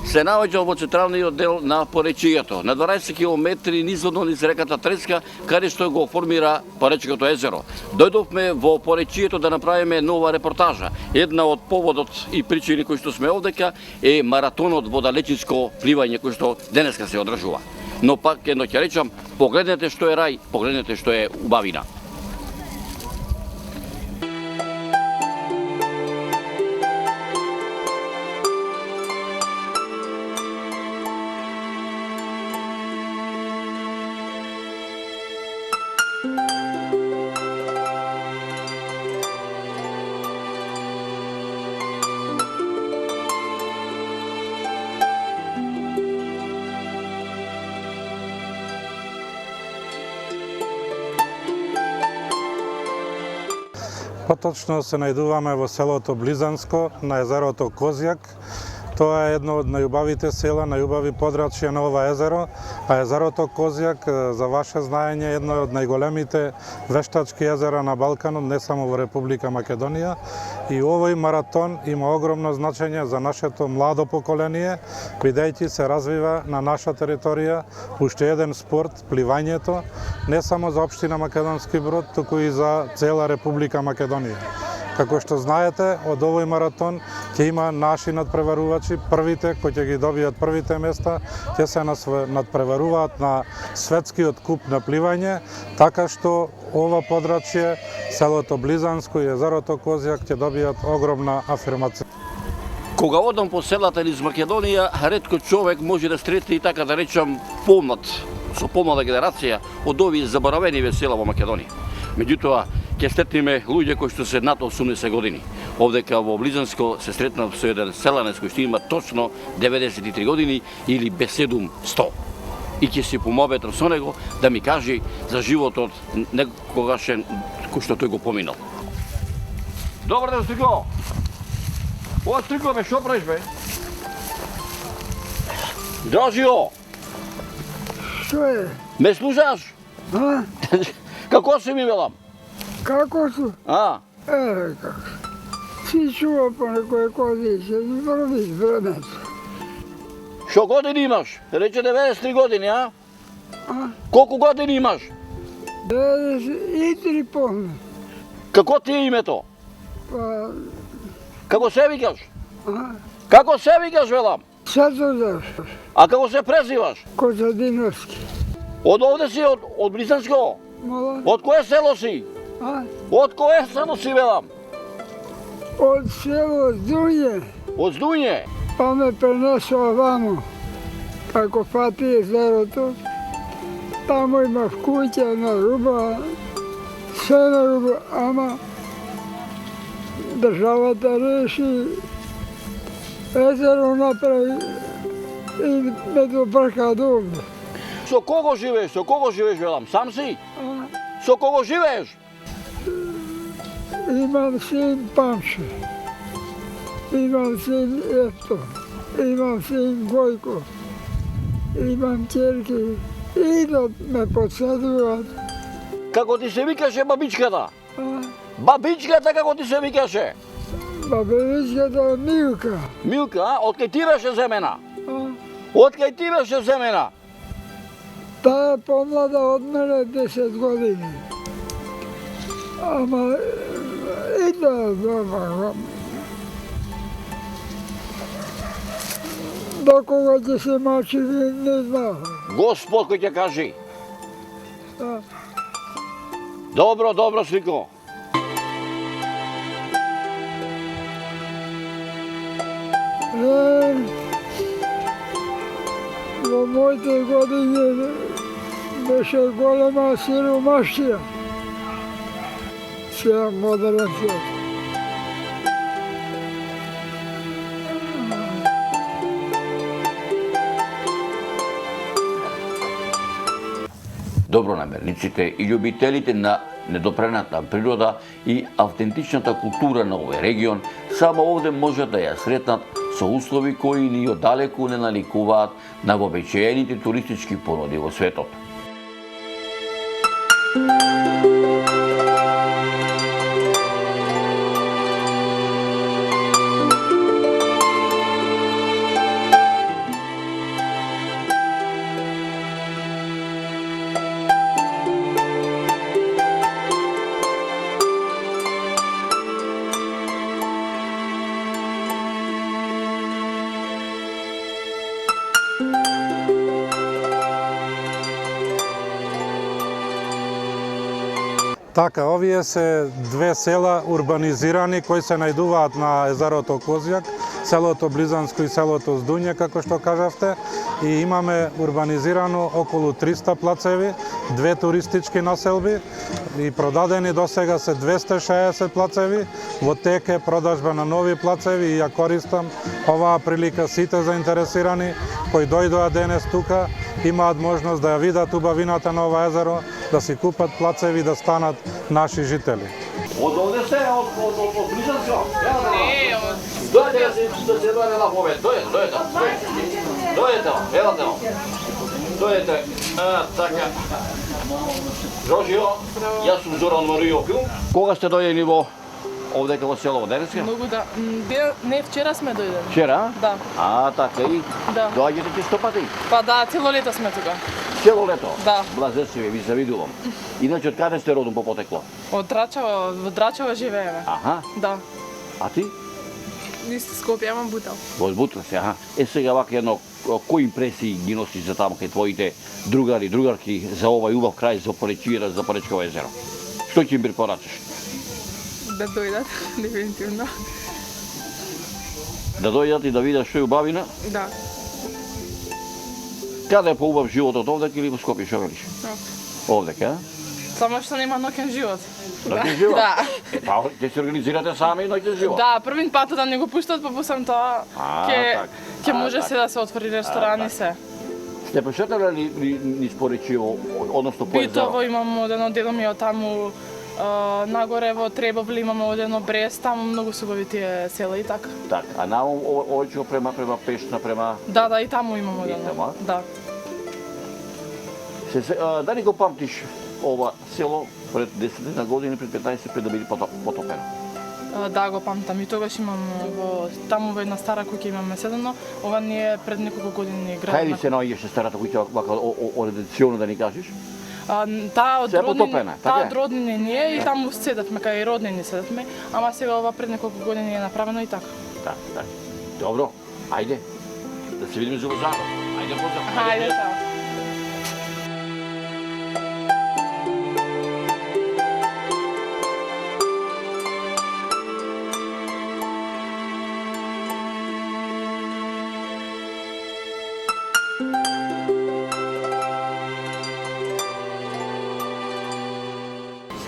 се наоѓа во централниот дел на поречието, на 12 километри низодно низ реката Треска, каде што го формира Поречкото езеро. Дојдовме во поречието да направиме нова репортажа. Една од поводот и причини кои што сме овдека е маратонот во далечинско пливање кој што денеска се одржува. Но пак едно ќе речам, погледнете што е рај, погледнете што е убавина. Поточно се најдуваме во селото Близанско, на езерото Козјак. Тоа е едно од најубавите села, најубави подрачја на ова езеро, а езерото Козјак, за ваше знаење, е едно од најголемите вештачки езера на Балканот, не само во Република Македонија. И овој маратон има огромно значење за нашето младо поколение, бидејќи се развива на наша територија уште еден спорт, пливањето, не само за општина Македонски Брод, туку и за цела Република Македонија. Како што знаете, од овој маратон ќе има наши надпреварувачи, првите кои ќе ги добијат првите места, ќе се надпреваруваат на светскиот куп на пливање, така што ова подрачје, селото Близанско и езерото Козјак ќе добијат огромна афирмација. Кога одам по селата низ Македонија, ретко човек може да сретне и така да речам со помлада генерација од овие заборавени села во Македонија. Меѓутоа, ќе сретнеме луѓе кои што се над 80 години. Овдека во Близанско се сретнав со еден селанец кој што има точно 93 години или без 700. И ќе се помоветам со него да ми каже за животот некогашен кој што тој го поминал. Добар ден, Стрико! Ова, Стрико, бе, шо правиш, бе? Дражио! Што е? Ме слушаш? А? Како се ми велам? Како су? А? Како су? Си чува по некој кодице, не врвиш времето. Шо години имаш? Рече 93 години, а? А? Колку години имаш? 93 помне. Како ти е името? Па, Како се викаш? а? Како се викаш, велам? Светозар, А како се презиваш? Козадиновски. Од овде си, од Близанско? Мала? Од кое село си? А? Од кое село си, велам? Од село Здуње, Од Здуње? па ме пренесо вамо. Како фати езерото, тамо имав куќа на руба, се на руба, ама државата реши, езеро направи и ме добрка до овде. Со кого живееш? Со кого живееш, велам? Сам си? А? Со кого живееш? Имам син Памше, имам син Ето, имам син Гојко, имам ќерки, идат ме подседуваат. Како ти се викаше бабичката? А? Бабичката како ти се викаше? Бабевичката Милка. Милка, а? Од кај ти беше земена? А? Од кај ти беше земена? Таа е помлада од мене 10 години. Ама и да добро. До кога ќе се мачи, не знам. Господ кој ќе кажи. А? Добро, добро, Свико. Во моите години беше голема сиромашија. Сега модерен свет. Добронамерниците и љубителите на недопрената природа и автентичната култура на овој регион само овде можат да ја сретнат со услови кои ни оддалеку не наликуваат на вообичаените туристички поnuди во светот. Така, овие се две села урбанизирани кои се најдуваат на езерото Козјак, селото Близанско и селото Здуње, како што кажавте, и имаме урбанизирано околу 300 плацеви, две туристички населби и продадени до сега се 260 плацеви, во теке продажба на нови плацеви и ја користам оваа прилика сите заинтересирани кои дојдоа денес тука, имаат можност да ја видат убавината на ова езеро, да си купат плацеви и да станат наши жители. Од овде сте, од Близанско? Не, од... Дојдете да се дојде на повед, дојдете. Дојдете, така. Жожио, јас сум Зоран Маријопил. Кога сте дојдени во овде во село Денеска? Многу да. Не, вчера сме дојдени. Вчера? Да. Така и Да. доаѓате ти стопати? Па да, цело лето сме тука. Цело лето? Да. Блазесиве, ви се видувам. Иначе, од каде сте родом по потекло? Од Драчево, во Драчево живееме. Аха, Да. а ти? Исто Скопје, ама Бутел. Во Бутел се, аха. Сега вака едно, кои импресии ги носиш за таму кај твоите другари, другарки за овај убав крај за Поречијера, за Поречково езеро? Што ќе им препорачаш? Да дојдат, дефинитивно. Да дојдат и да видат што е убавина? Да. Каде е поубав животот, овдека или во Скопје, што велиш? Овдека, а? Само што нема ноќен живот. Ноќен живот? Да. Па, ќе се организирате сами ноќен живот? Да, првин пат да не го пуштат, па после тоа ќе може се да се отвори ресторан и се. Сте пешетале ли низ Поречиво, односно по езеро? Битово имам одено дело ми од таму, нагоре во Требовли имаме одено Брест, таму многу се убави тие села и така. Так, а навам овој према Пешна, према... Да, и таму имам одено. таму? Да. Дали го памтиш ова село пред 10 години, пред 15, пред да биде потопено? Да, го памтам. И тогаш имам таму во една стара куќа имаме седено. Ова ни е пред неколку години град. Кај ли се наоѓаше старата куќа, вака ориентационо да ни кажеш? Таа од Се потопена, така таа е? од роднини ни е и таму седавме, кај роднини седавме, ама сега ова пред неколку години е направено и така. Так. Добро, ајде. Да се видиме за Лозано. Ајде, поздрав. Хајде, чао.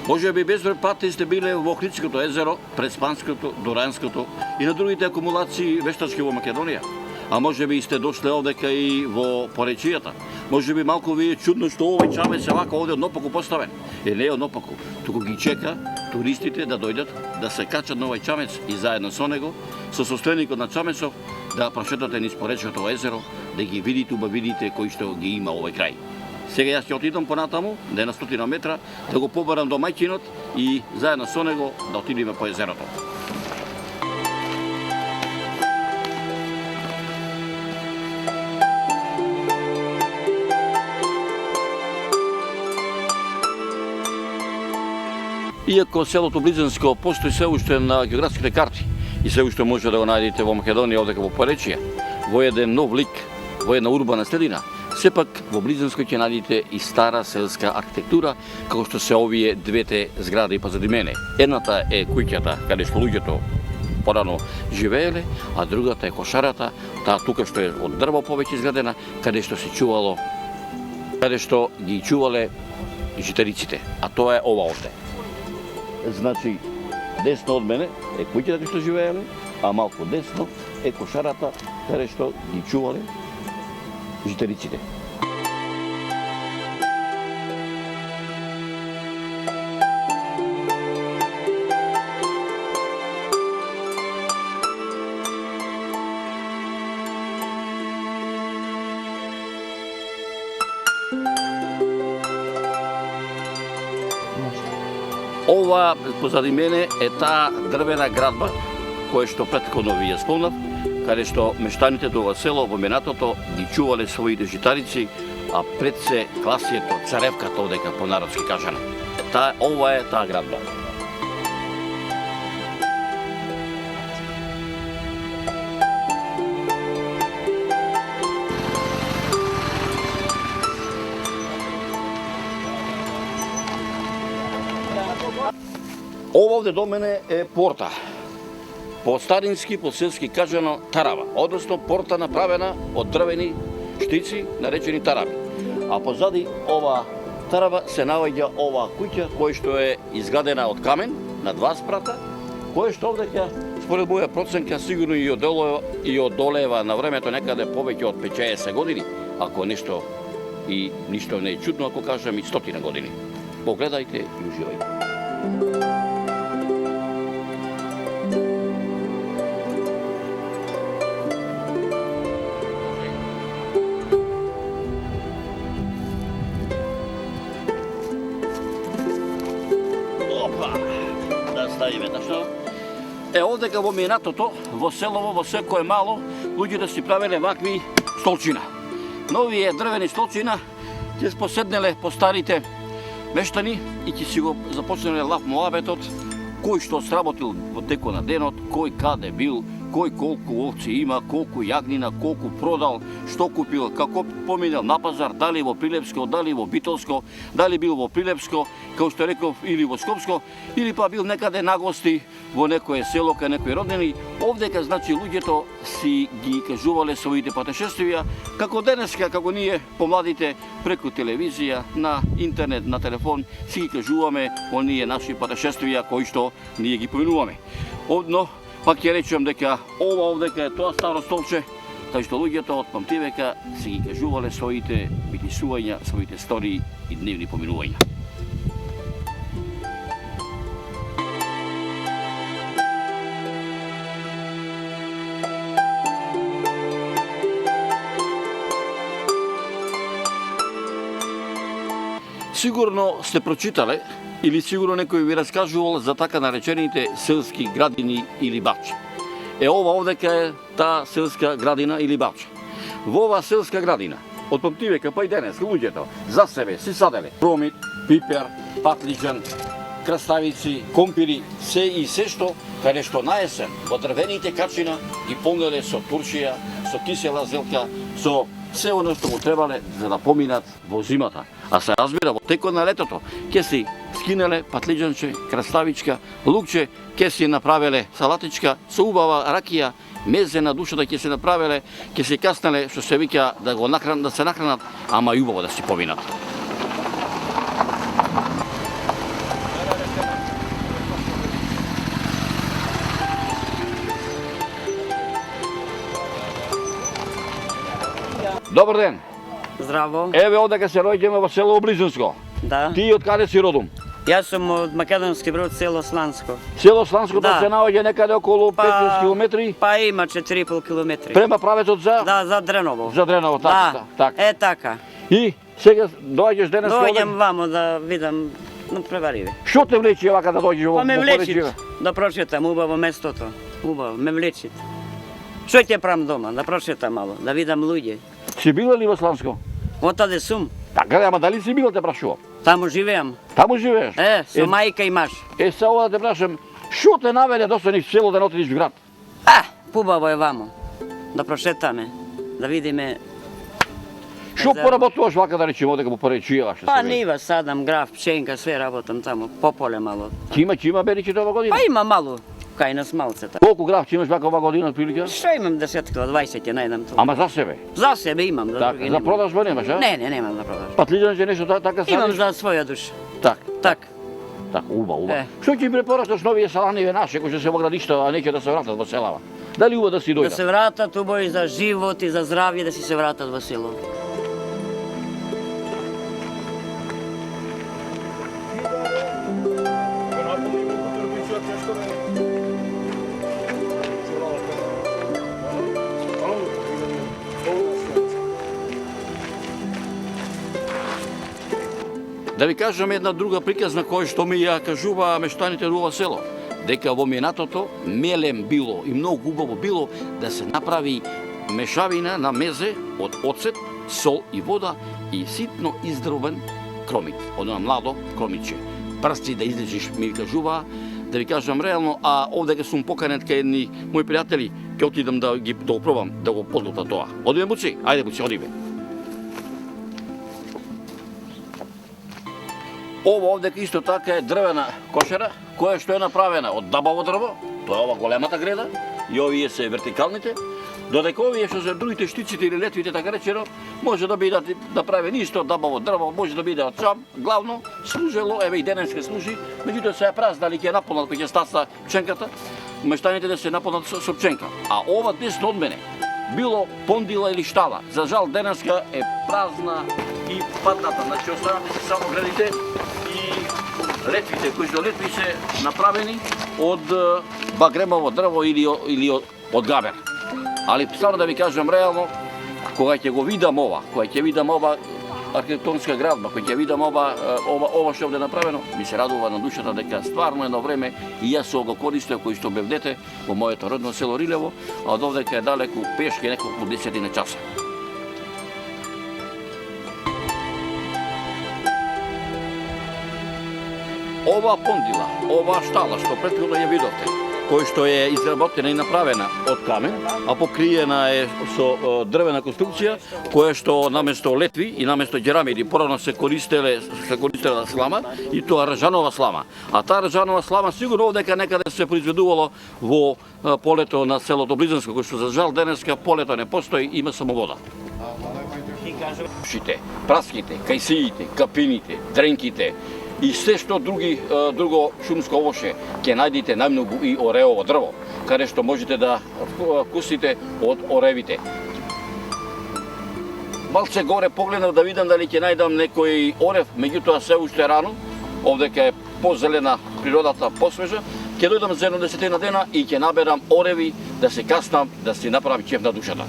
Може би безброј пати сте биле во Охридското езеро, Преспанското, Дуранското и на другите акумулации вештачки во Македонија. А може би сте дошле овдека и во Поречијата. Може би малку ви е чудно што овој чамец е вака овде однопаку поставен. Не е однопаку, туку ги чека туристите да дојдат, да се качат на овој чамец и заедно со него, со состојникот на чамецов, да прошетате низ Поречијото езеро, да ги видите убавините кои што ги има овој крај. Сега јас ќе отидам понатаму, да е на 100 метра, да го побарам до мајчинот и заедно со него да отидеме по езерото. Иако селото Близанско постои се уште на географските карти и се уште може да го најдете во Македонија овдека во Поречија, во еден нов лик, во една урбана средина, сепак во Близанско ќе најдете и стара селска архитектура, како што се овие двете згради позади мене. Едната е куќата каде што луѓето порано живееле, а другата е кошарата, таа тука што е од дрво повеќе изградена, каде што се чувало, каде што ги чувале жителиците, а тоа е ова овде. Значи, десно од мене е куќата каде што живееле, а малку десно е кошарата каде што ги чувале жителиците. Ова позади мене е таа дрвена градба која што претходно ви ја спомнав, каде што мештаните до ова село во минатото ги чувале своите житарици, а пред се класието, царевката одека по народски кажано. Ова е таа градба. Ова овде до мене е порта. По старински, по селски кажано тарава, односно порта направена од дрвени штици, наречени тараби. А позади ова тарава се наоѓа ова куќа која што е изградена од камен на два спрата, која што овдека според моја проценка сигурно и одолева на времето некаде повеќе од 50 години, ако нешто и ништо не е чудно ако кажам и 100 години. Погледајте и уживајте. Овдека во минатото, во селово, во секое мало, луѓето си правеле вакви столчина. Новие дрвени столчина ќе поседнеле по старите мештани и ќе си го започнеле лав моабетот, кој што сработил во теко на денот, кој каде бил, кој колку овци има, колку јагнина, колку продал, што купил, како поминал на пазар, дали во Прилепско, дали во Битолско, дали бил во Прилепско, како што реков, или во Скопско, или па бил некаде на гости во некое село, кај некои роднини. Овдека, значи, луѓето си ги кажувале своите патешествија, како денеска, како ние, помладите, преку телевизија, на интернет, на телефон, си ги кажуваме оние наши патешествија кои што ние ги поминуваме. Но, пак ќе речем дека ова овдека е тоа старо столче, кај што луѓето од памтивека си ги кажувале своите битисувања, своите истории и дневни поминувања. Сигурно сте прочитале или сигурно некој ви раскажувал за така наречените селски градини или бавче. Ова овдека е таа селска градина или бавче. Во оваа селска градина, од памтивека па и денес, луѓето за себе си саделе промит, пипер, патлиџан, краставици, компири, се и се што, каде што на есен во дрвените качина ги полнеле со туршија, со кисела зелка, со се оно што му требале за да поминат во зимата. А се разбира, во текот на летото, ќе си скинеле патлиџанче, краставичка, лукче, ќе си направеле салатичка со убава ракија, мезе на душата ќе се направеле, ќе се каснеле, што се вика, да се нахранат, ама и убаво да си поминат. Добар ден. Здраво. Еве одека се роѓеме во село Близанско. Да. Ти од каде си родом? Јас сум од Македонски Брод, село Сланско. Село Сланско Да. се наоѓа некаде околу 15 километри. Па има 4,5 километри. Према правецот за Да, за Дреново. за Дреново, така, така. Е така. И сега доаѓаш денес Доаѓам вамо да видам, но превариви. Што те влечи вака да доаѓаш во Па ме во влечит Поречига? да прочитам убаво местото. Убаво, ме влечит. Што ќе правам дома? Да прочитам мало, да видам луѓе. Си била ли во Сланско? Отаде сум, Така, ама дали си била те прашувам? таму живеам. Таму живееш? Со мајка и маж. Се ова да те прашам, што те наведе да останеш в село да не отидеш в град? Убаво е вамо. Да прошетаме, да видиме. Што поработуваш вака да речеме одека по Поречига? Па нива, садам, граф, пшенка, све работам таму, по поле мало. Ќе има беричите ова година? Па има мало, кај нас малцета. Колку граф ќе имаш вака ова година отприлика? Што имам 10 кила, 20 ќе најдам тоа. Ама за себе? За себе имам, за Така, други за немам. продажба немаш, а? Не, немам за продажба. Патлиџанче нешто така Имам садиш? за своја душа. Так, Так. так, убаво. Е. Што ќе препорачаш новие саланиве наши кои што се во градишта, а неќе да се вратат во селава? Дали убаво да си Да дојдат? се вратат убаво и за живот и за здравје да си се вратат во село. Да ви кажам една друга приказна која што ми ја кажува мештаните од ова село. Дека во минатото мелем било и многу убаво било да се направи мешавина на мезе од оцет, сол и вода и ситно издробен кромит, одно младо кромиче. Прсти да излечиш, ми кажува, да ви кажам реално, а овде сум поканет кај едни мои пријатели, ќе отидам да го пробам, да го подготвам тоа. Одиме буци? Ајде буци, одиме. Ова овде исто така е дрвена кошера, која што е направена од дабаво дрво, тоа е ова големата греда, и овие се вертикалните, додека овие што се другите штиците или летвите, така речено, може да бидат направени исто од дабаво дрво, може да биде од сам, главно служело, еве и денеска служи, меѓутоа се ја празна, дали ќе наполнат кој ќе стаса пченката, мештаните да се наполнат со пченка. А ова десно од мене било пондила или штала. За жал денеска е празна и падната, значи останати се само градите и летвите, кои што летви се направени од багремово дрво или од габер. Али само да ви кажам реално, кога ќе го видам ова, архитектонска градба, кој ќе видам ова што овде направено, ми се радува на душата дека стварно едно време и јас го користев кој што бев дете во моето родно село Рилево, а од овде е далеку пешки неколку десетина часа. Ова пондила, ова штала што претходно ја видовте, кој што е изработена и направена од камен, а покриена е со дрвена конструкција, која што наместо летви и наместо џерамиди порано се користела слама, и тоа ржанова слама. А таа ржанова слама сигурно овдека некаде се произведувало во полето на селото Близанско, кој што за жал денеска полето не постои, има само вода. Праските, кајсиите, капините, дренките, и се што друго шумско овоше ќе најдете најмногу и ореово дрво, каде што можете да вкусите од оревите. Малце горе погледнав да видам дали ќе најдам некој орев, меѓутоа се уште рано, овдека е позелена природата, посвежа, ќе дојдам за 10 дена и ќе наберам ореви да се каснам, да си направи чеф на душата.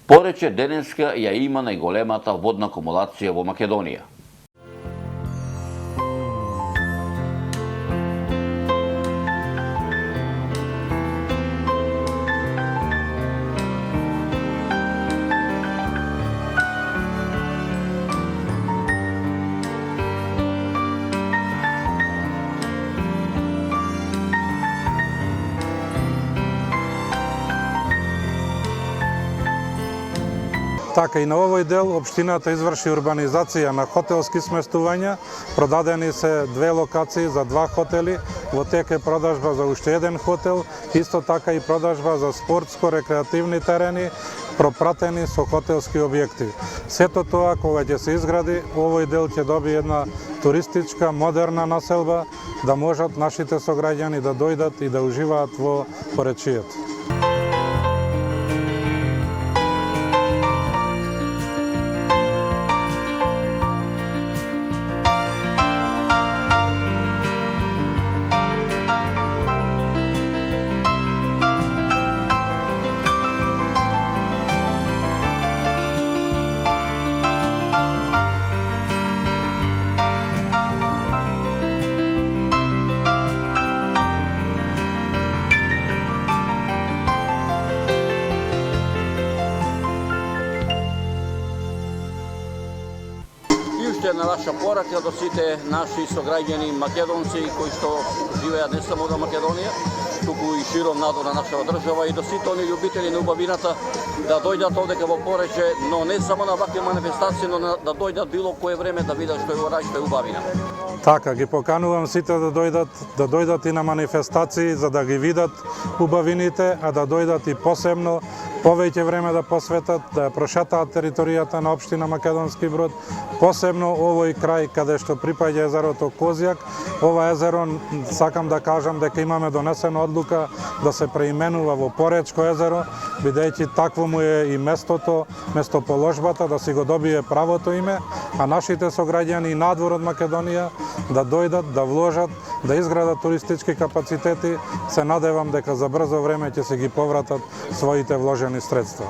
Порече денеска ја има најголемата водна акумулација во Македонија. Така и на овој дел општината изврши урбанизација на хотелски сместувања, продадени се 2 локации за 2 хотели, во тек е продажба за уште еден хотел, исто така и продажба за спортско-рекреативни терени, пропратени со хотелски објекти. Сето тоа кога ќе се изгради, овој дел ќе добие една туристичка, модерна населба, да можат нашите сограѓани да дојдат и да уживаат во Поречието. На наша порака до сите наши сограѓани македонци кои што живеат не само во Македонија, туку и широм надвор на нашата држава, и до сите они љубители на убавината да дојдат овдека во Порече, но не само на вакви манифестации, но да дојдат било кое време да видат што е во рај, што е убавина. Така, ги поканувам сите да дојдат и на манифестации за да ги видат убавините, а да дојдат и посебно повеќе време да посветат, да прошетаат територијата на општина Македонски Брод, посебно овој крај каде што припаѓа езерото Козјак. Ова езеро, сакам да кажам дека имаме донесена одлука да се преименува во Поречко езеро, бидејќи такво му е и местото, местоположбата, да си го добие правото име, а нашите сограѓани и надвор од Македонија да дојдат, да вложат, да изградат туристички капацитети, се надевам дека за брзо време ќе се ги повратат своите вложени средства.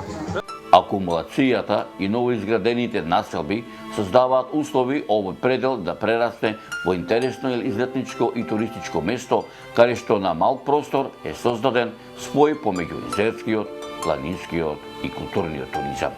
Акумулацијата и новоизградените населби создаваат услови овој предел да прерасне во интересно излетничко и туристичко место, каде што на малк простор е создаден спој помеѓу езерскиот, планинскиот и културниот туризам.